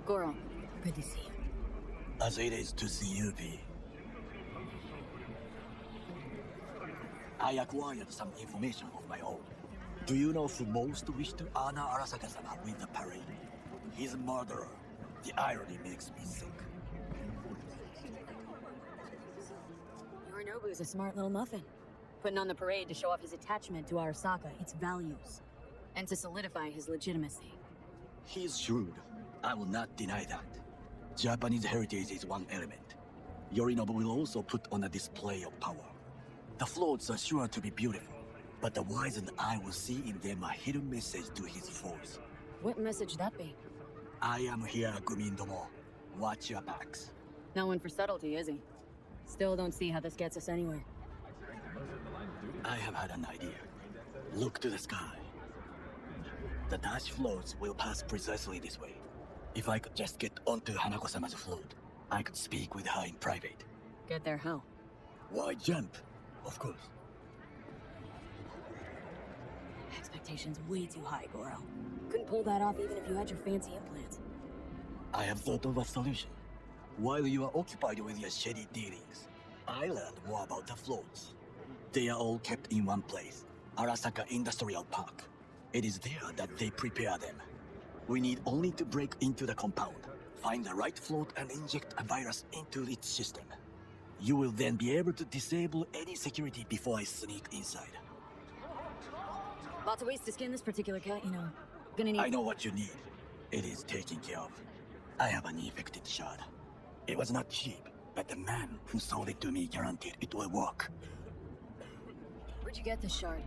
Goro, good to see you. As it is to see you, V. I acquired some information of my own. Do you know who most wished to honor Arasaka-sama with the parade? He's a murderer. The irony makes me sick. Yorinobu's a smart little muffin. Putting on the parade to show off his attachment to Arasaka, its values, and to solidify his legitimacy. He's shrewd. I will not deny that. Japanese heritage is one element. Yorinobu will also put on a display of power. The floats are sure to be beautiful, but the wizened eye will see in them a hidden message to his foes. What message that be? I am here, Gumindomo. Watch your backs. Not one for subtlety, is he? Still don't see how this gets us anywhere. I have had an idea. Look to the sky. The dash floats will pass precisely this way. If I could just get onto Hanako-sama's float, I could speak with her in private. Get there how? Why jump? Of course. Expectations way too high, Goro. Couldn't pull that off even if you had your fancy implants. I have thought of a solution. While you are occupied with your shady dealings, I learned more about the floats. They are all kept in one place, Arasaka Industrial Park. It is there that they prepare them. We need only to break into the compound, find the right float and inject a virus into its system. You will then be able to disable any security before I sneak inside. Lots of ways to skin this particular cat, you know. Gonna need— I know what you need. It is taken care of. I have an infected shard. It was not cheap, but the man who sold it to me guaranteed it will work. Where'd you get this shard?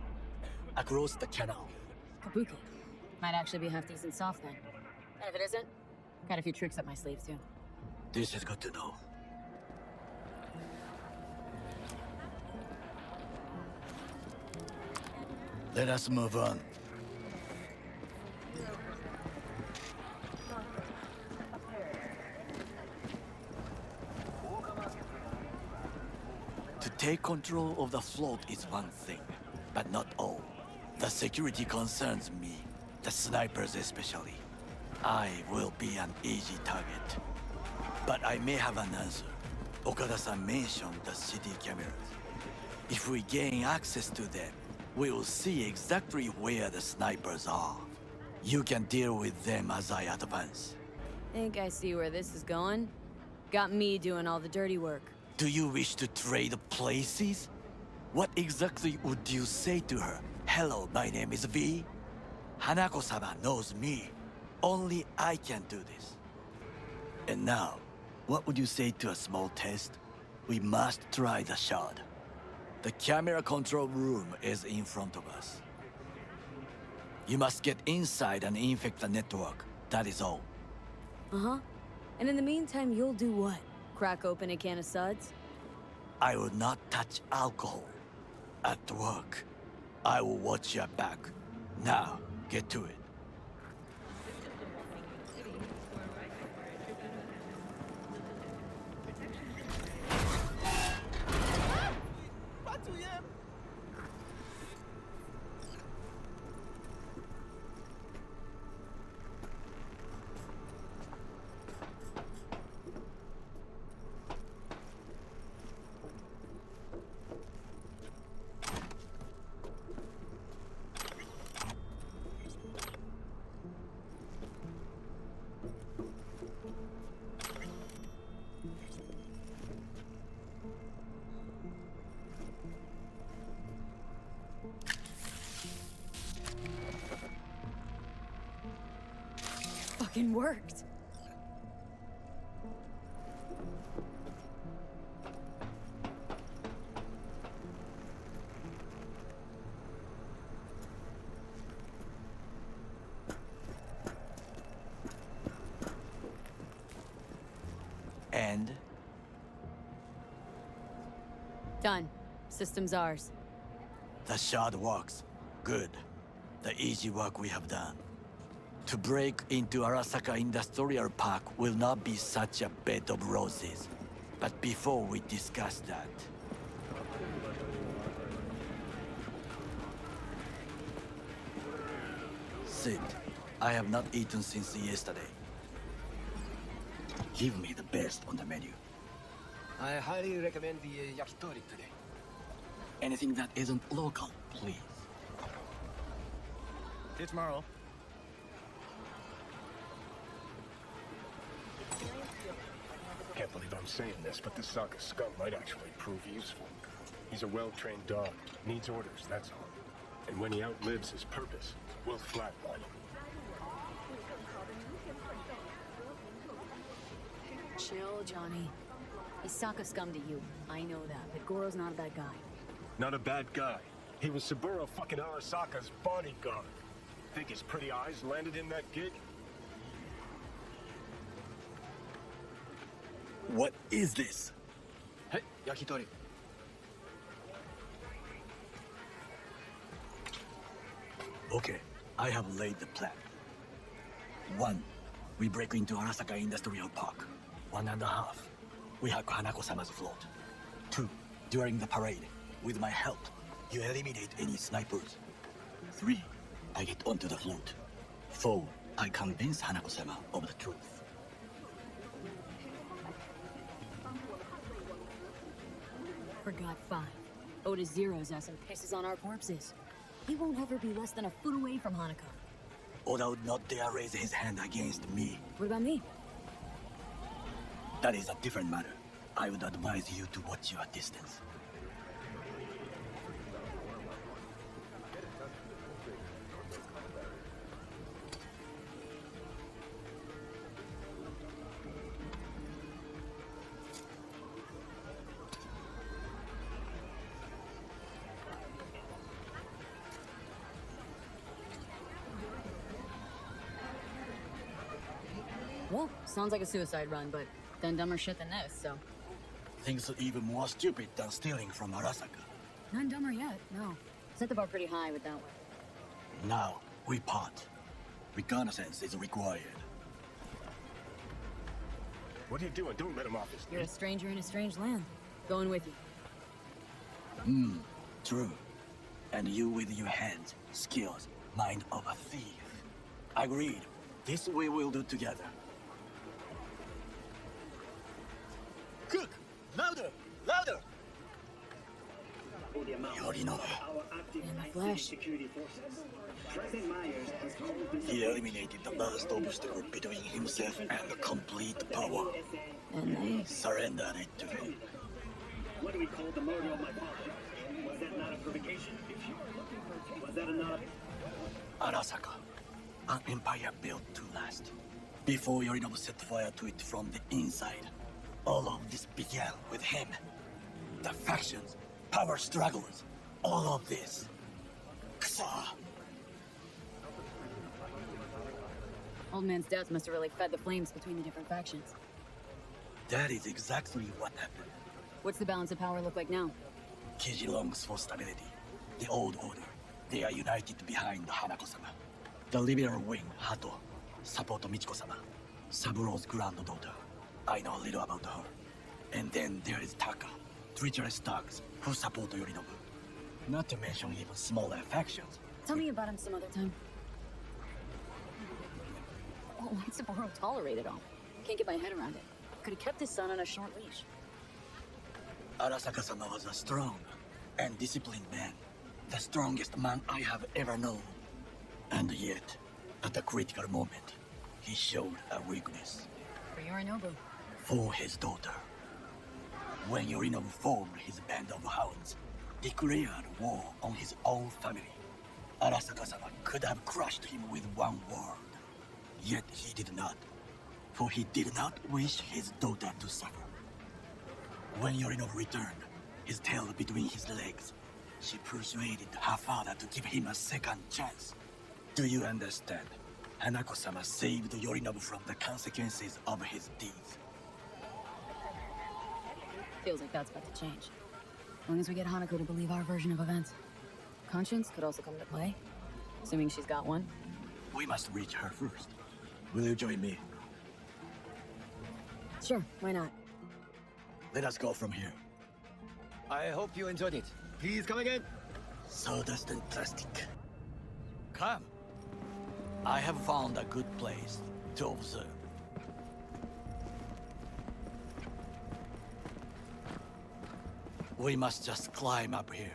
Across the canal. Kabuki. Might actually be half decent soft then. And if it isn't, got a few tricks up my sleeves too. This is good to know. Let us move on. To take control of the float is one thing, but not all. The security concerns me, the snipers especially. I will be an easy target. But I may have an answer. Okada-san mentioned the city cameras. If we gain access to them, we will see exactly where the snipers are. You can deal with them as I advance. Think I see where this is going? Got me doing all the dirty work. Do you wish to trade places? What exactly would you say to her? Hello, my name is V. Hanako-sama knows me. Only I can do this. And now, what would you say to a small test? We must try the shard. The camera control room is in front of us. You must get inside and infect the network. That is all. Uh-huh. And in the meantime, you'll do what? Crack open a can of suds? I will not touch alcohol. At work, I will watch your back. Now, get to it. Fucking worked. And? Done. System's ours. The shard works. Good. The easy work we have done. To break into Arasaka Industrial Park will not be such a bed of roses. But before we discuss that... Sit. I have not eaten since yesterday. Give me the best on the menu. I highly recommend the yakitori today. Anything that isn't local, please. See you tomorrow. Can't believe I'm saying this, but this Saka scum might actually prove useful. He's a well-trained dog. Needs orders, that's all. And when he outlives his purpose, we'll flatline him. Chill, Johnny. He's Saka scum to you. I know that, but Goro's not a bad guy. Not a bad guy. He was Saburo fucking Arasaka's bodyguard. Think his pretty eyes landed in that gig? What is this? Hey, yakitori. Okay, I have laid the plan. 1. We break into Arasaka Industrial Park. 1.5. We hack Hanako-sama's float. 2. During the parade, with my help, you eliminate any snipers. 3. I get onto the float. 4. I convince Hanako-sama of the truth. Forgot 5. Otis zeroes us and pisses on our corpses. He won't ever be less than a foot away from Hanako. Oda would not dare raise his hand against me. What about me? That is a different matter. I would advise you to watch your distance. Well, sounds like a suicide run, but done dumber shit than this, so. Things are even more stupid than stealing from Arasaka. None dumber yet, no. Set the bar pretty high with that one. Now, we part. Reconnaissance is required. What are you doing? Don't let him off his You're a knee. stranger in a strange land. Going with you. True. And you with your hands, skills, mind of a thief. Agreed. This we will do together. Cook! Louder! Louder! Yorinobu. In the flesh. He eliminated the last obstacle between himself and the complete power. And they... Surrendered it to him. What do we call the murder of my father? Was that not a provocation? Was that not Arasaka. An empire built to last. Before Yorinobu set fire to it from the inside. All of this began with him. The factions, power struggles, all of this. Ksa! Old man's death must have really fed the flames between the different factions. That is exactly what happened. What's the balance of power look like now? Kiji longs for stability. The old order. They are united behind Hanako-sama. The liberal wing, Hato, support Michiko-sama. Saburo's granddaughter. I know a little about her. And then there is Taka, treacherous thugs who support Yorinobu. Not to mention even smaller factions. Tell me about him some other time. Oh, why'd Sapporo tolerate it all? Can't get my head around it. Could have kept his son on a short leash. Arasaka-sama was a strong and disciplined man. The strongest man I have ever known. And yet, at a critical moment, he showed a weakness. For Yorinobu. For his daughter. When Yorinobu formed his band of hounds, declared war on his own family, Arasaka-sama could have crushed him with one word. Yet he did not, for he did not wish his daughter to suffer. When Yorinobu returned, his tail between his legs, she persuaded her father to give him a second chance. Do you understand? Hanako-sama saved Yorinobu from the consequences of his deeds. Feels like that's about to change. As long as we get Hanako to believe our version of events. Conscience could also come into play. Assuming she's got one. We must reach her first. Will you join me? Sure, why not? Let us go from here. I hope you enjoyed it. Please come again. Sawdust and plastic. Come. I have found a good place to observe. We must just climb up here.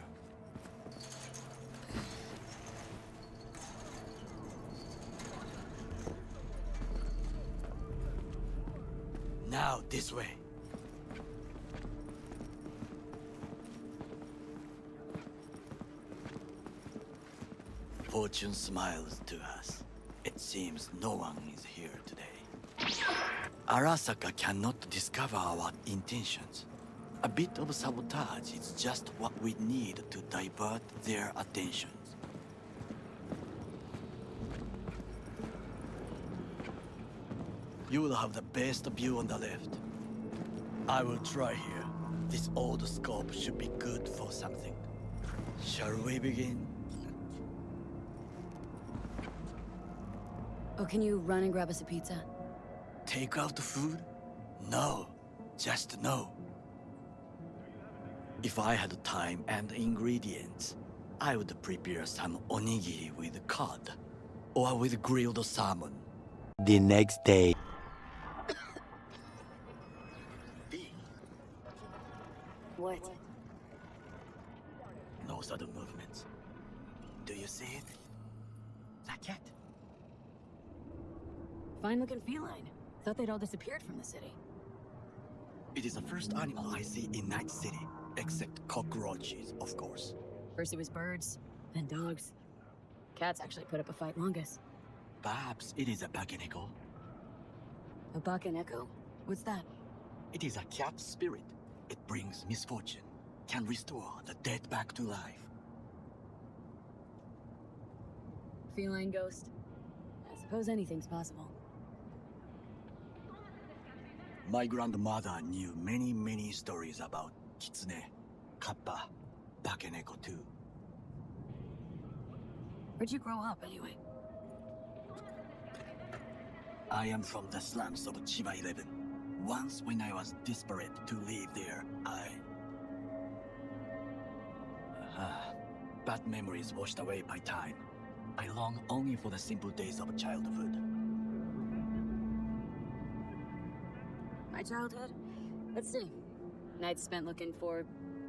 Now this way. Fortune smiles to us. It seems no one is here today. Arasaka cannot discover our intentions. A bit of sabotage is just what we need to divert their attentions. You will have the best view on the left. I will try here. This old scope should be good for something. Shall we begin? Oh, can you run and grab us a pizza? Take out the food? No. Just no. If I had time and ingredients, I would prepare some onigiri with cod or with grilled salmon. The next day. What? No sudden movements. Do you see it? That cat. Fine-looking feline. Thought they'd all disappeared from the city. It is the first animal I see in Night City, except cockroaches, of course. First it was birds, then dogs. Cats actually put up a fight longest. Perhaps it is a bakeneko. A bakaneko? What's that? It is a cat spirit. It brings misfortune, can restore the dead back to life. Feline ghost? I suppose anything's possible. My grandmother knew many stories about kitsune, kappa, bakeneko too. Where'd you grow up, anyway? I am from the slums of Chiba 11. Once when I was desperate to live there, bad memories washed away by time. I long only for the simple days of childhood. My childhood? Let's see. Nights spent looking for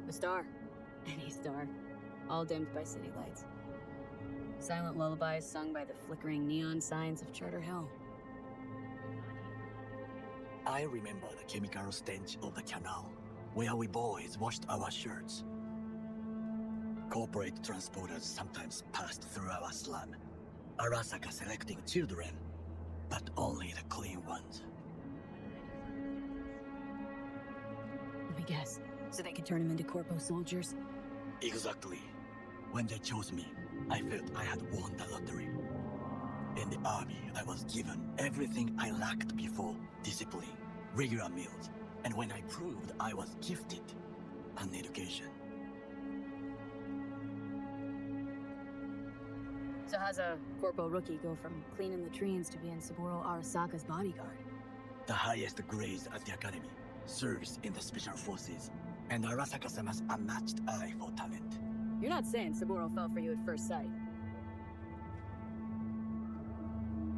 a star. Any star. All dimmed by city lights. Silent lullabies sung by the flickering neon signs of Charter Hill. I remember the chemical stench of the canal, where we boys washed our shirts. Corporate transporters sometimes passed through our slum. Arasaka selecting children, but only the clean ones. Let me guess. So they could turn him into corpo soldiers? Exactly. When they chose me, I felt I had won the lottery. In the army, I was given everything I lacked before: discipline, regular meals, and when I proved I was gifted, an education. So how's a corpo rookie go from cleaning latrines to being Saburo Arasaka's bodyguard? The highest grades at the academy, service in the special forces, and Arasaka-sama's unmatched eye for talent. You're not saying Saburo fell for you at first sight.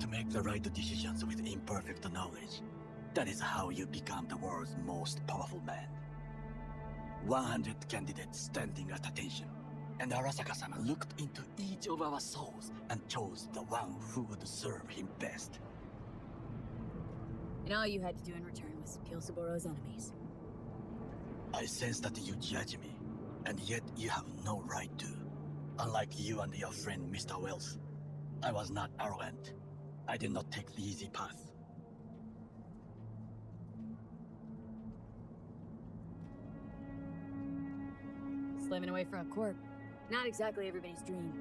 To make the right decisions with imperfect knowledge, that is how you become the world's most powerful man. 100 candidates standing at attention, and Arasaka-sama looked into each of our souls and chose the one who would serve him best. And all you had to do in return was kill Saburo's enemies. I sense that you judge me, and yet you have no right to. Unlike you and your friend Mr. Wells, I was not arrogant. I did not take the easy path. Slaving away for a corp. Not exactly everybody's dream.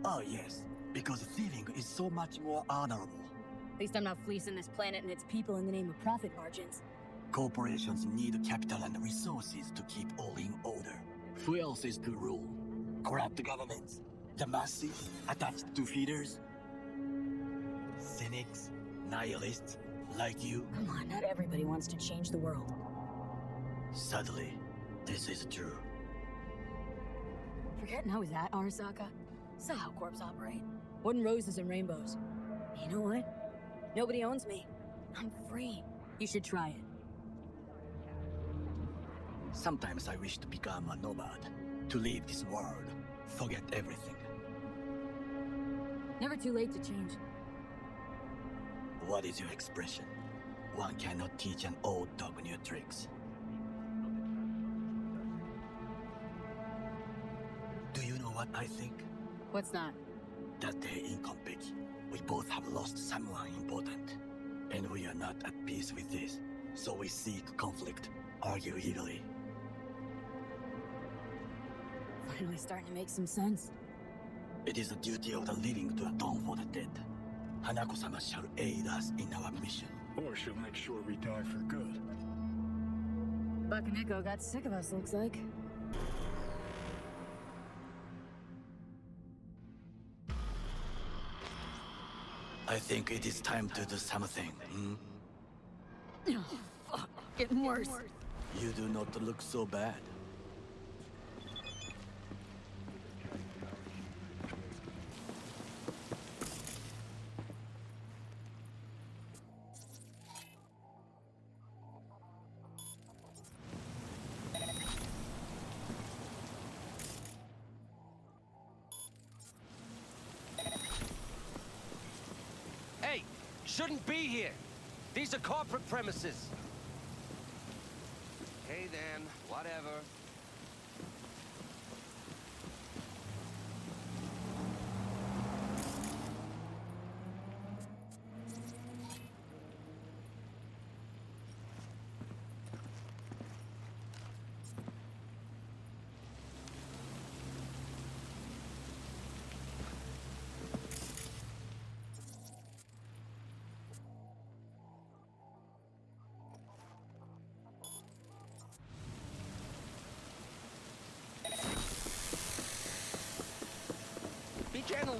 Oh yes, because thieving is so much more honorable. At least I'm not fleecing this planet and its people in the name of profit margins. Corporations need capital and resources to keep all in order. Who else is to rule? Corrupt governments? The masses attached to feeders? Cynics? Nihilists? Like you? Come on, not everybody wants to change the world. Sadly, this is true. Forgetting I was at Arasaka? Saw how corps operate. Wasn't roses and rainbows. You know what? Nobody owns me. I'm free. You should try it. Sometimes I wish to become a nomad, to leave this world, forget everything. Never too late to change. What is your expression? One cannot teach an old dog new tricks. Do you know what I think? What's that? That day in Compeki, we both have lost someone important. And we are not at peace with this. So we seek conflict, argue eagerly. Finally starting to make some sense. It is the duty of the living to atone for the dead. Hanako-sama shall aid us in our mission. Or she'll make sure we die for good. Bakaneko got sick of us, looks like. I think it is time to do something. Oh, fuck. Getting worse. You do not look so bad. Hey, shouldn't be here. These are corporate premises. Hey then, whatever. Be gentle.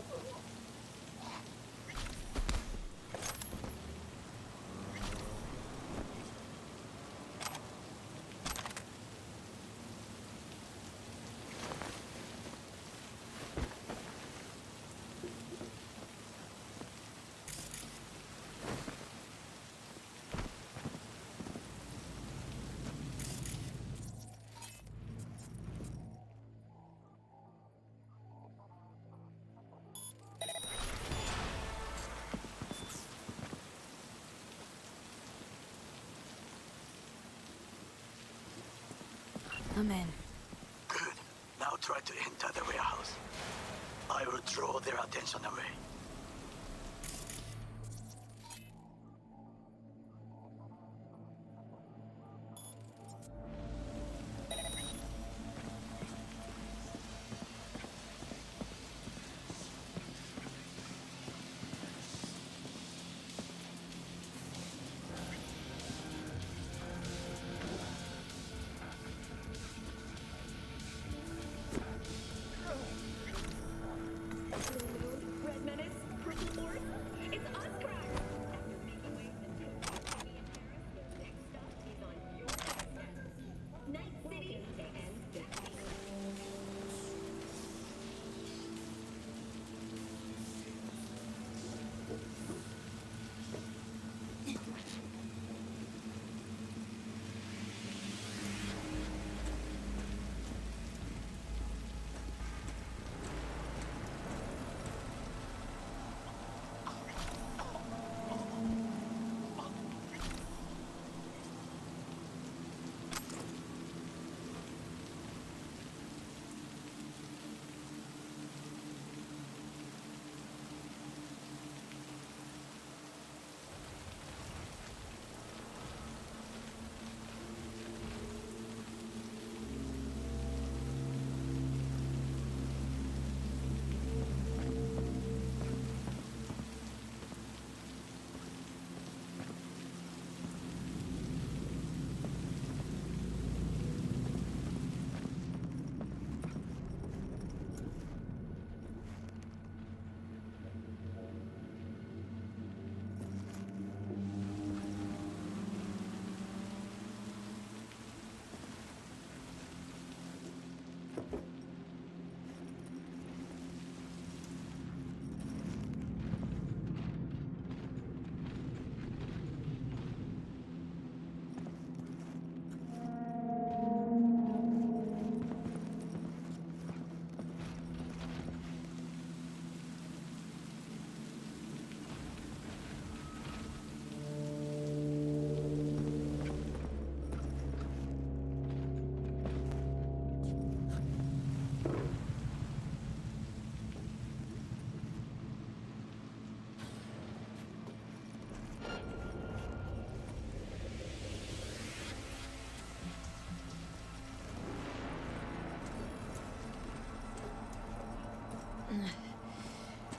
I'm in. Good. Now try to enter the warehouse. I will draw their attention away.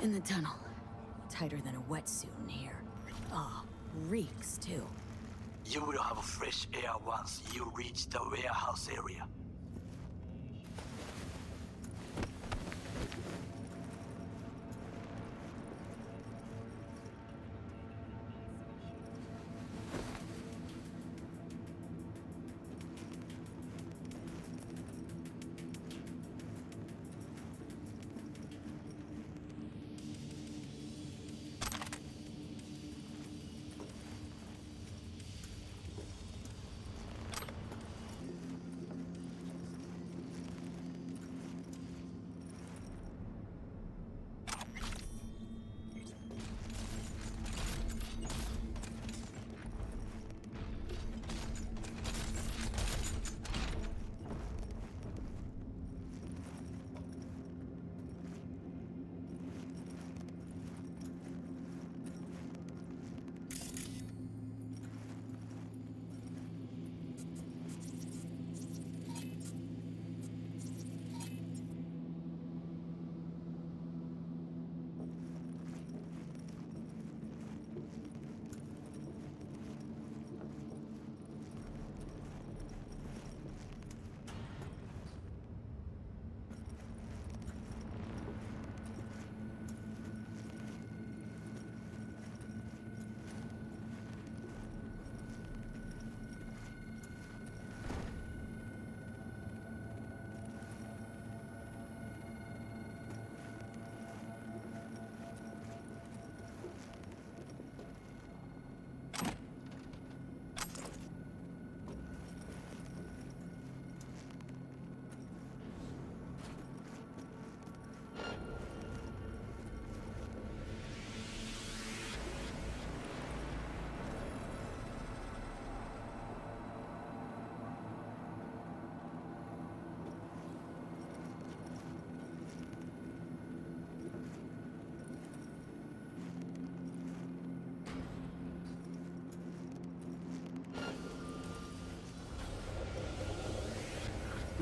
In the tunnel. Tighter than a wetsuit in here. Oh, reeks too. You will have fresh air once you reach the warehouse area.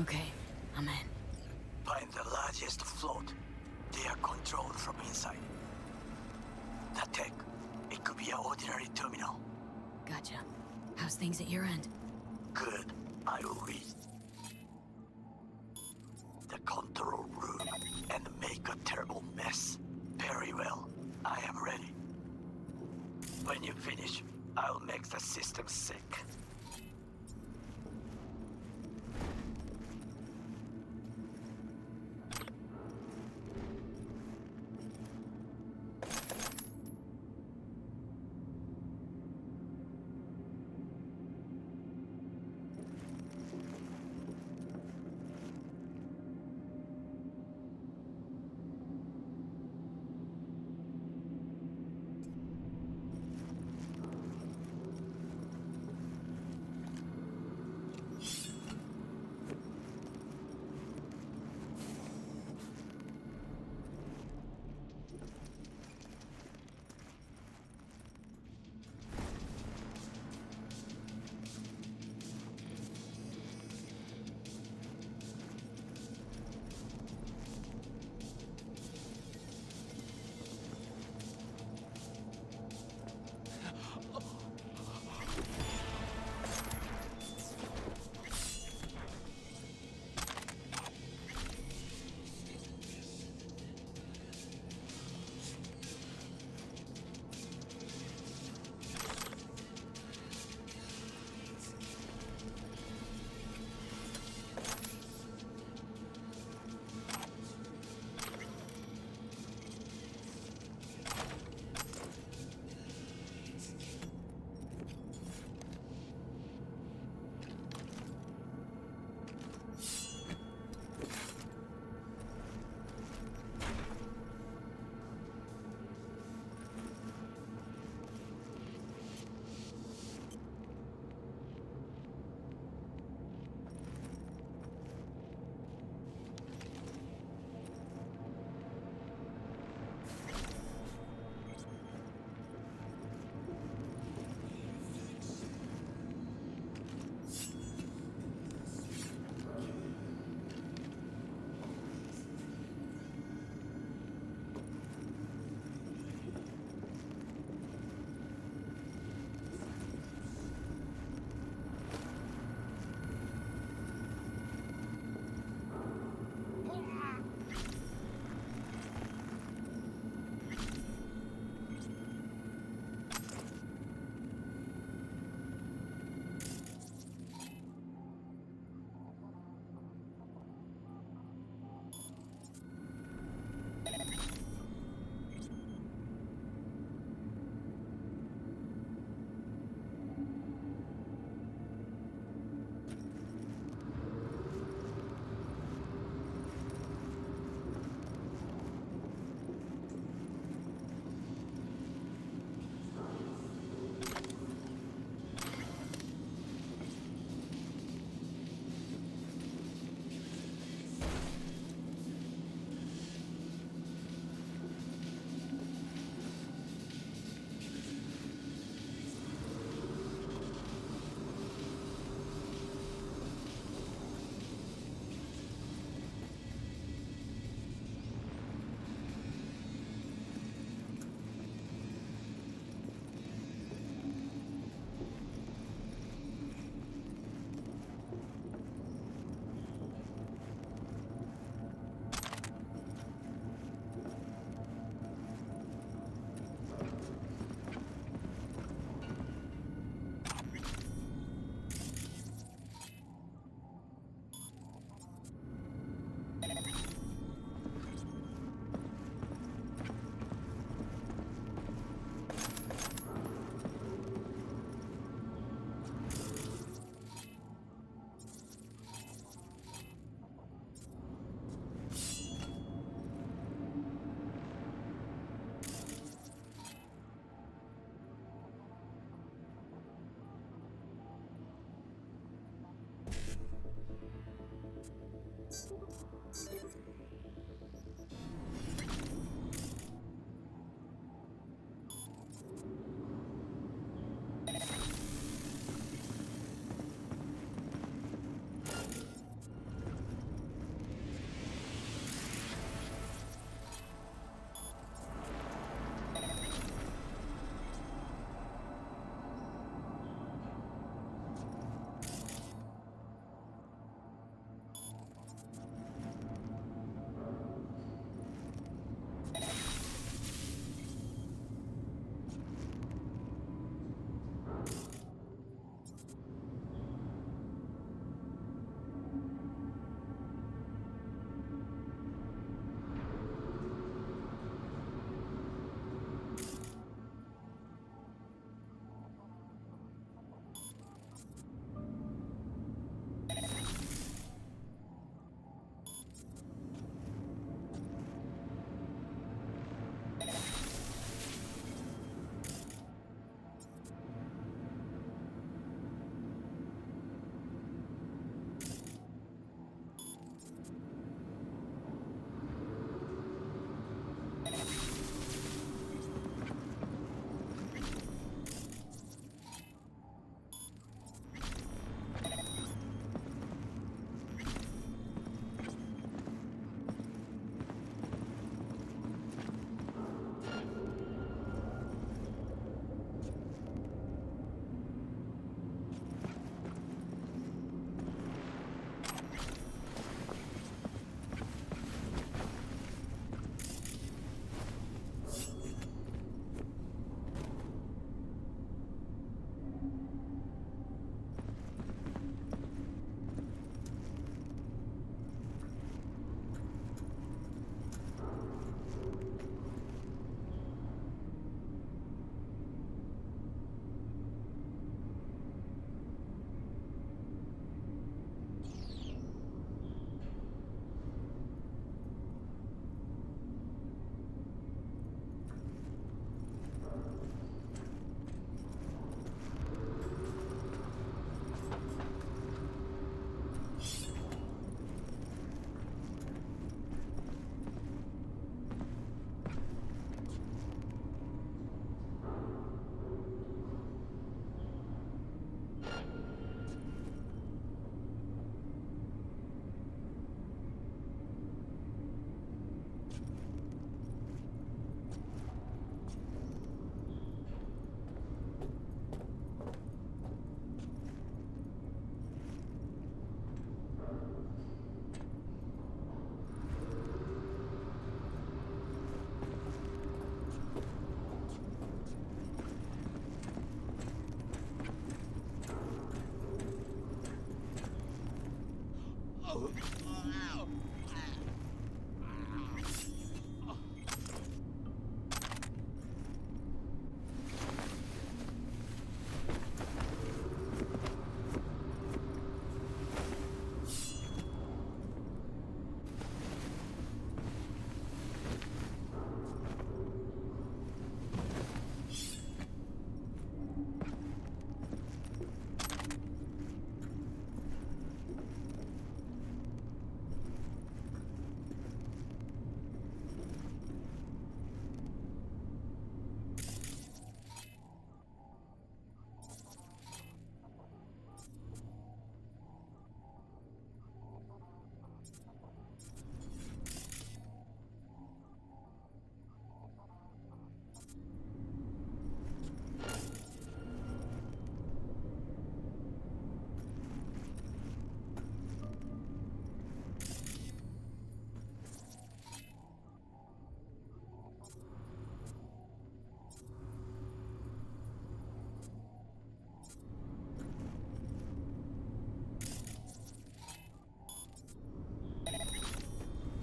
Okay, I'm in. Find the largest float. They are controlled from inside. The tech, it could be an ordinary terminal. Gotcha. How's things at your end? Good, I will read the control room and make a terrible mess. Very well, I am ready. When you finish, I'll make the system sick.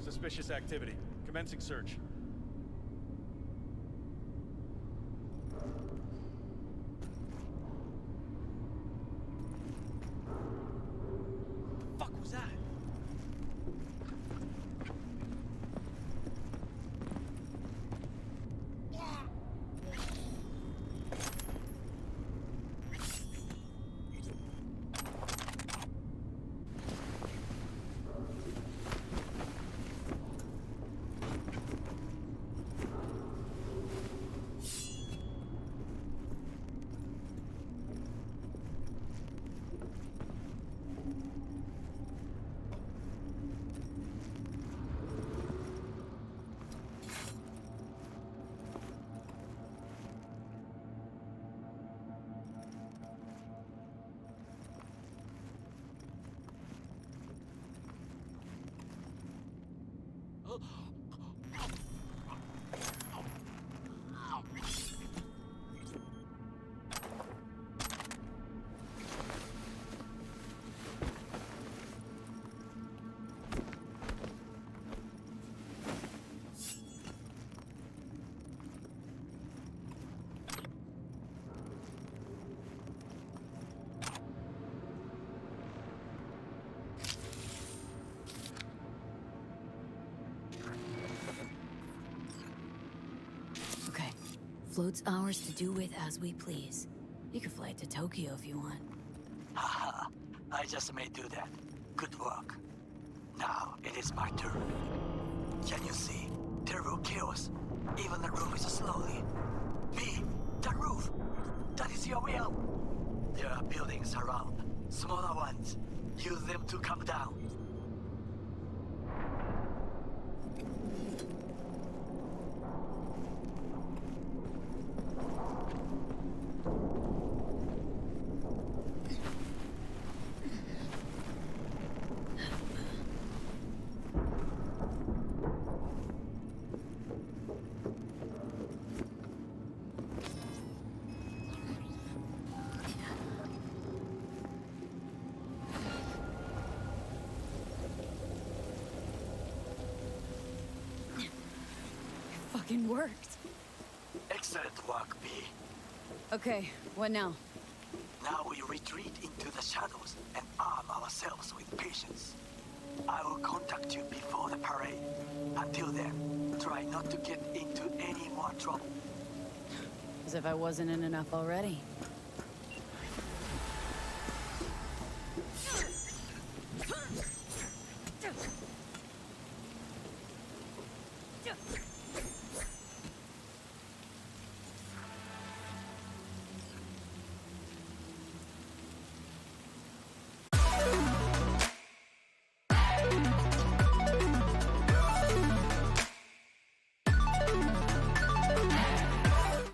Suspicious activity. Commencing search. Fuck was that? Okay. Float's ours to do with as we please. You can fly it to Tokyo if you want. Haha, I just may do that. Good work. Now it is my turn. Can you see? Terrible chaos. Even the roof is slowly. B, the roof! That is your will! There are buildings around. Smaller ones. Use them to come down. Fucking worked. Excellent work, B. Okay, what now? Now we retreat into the shadows and arm ourselves with patience. I will contact you before the parade. Until then, try not to get into any more trouble. As if I wasn't in enough already.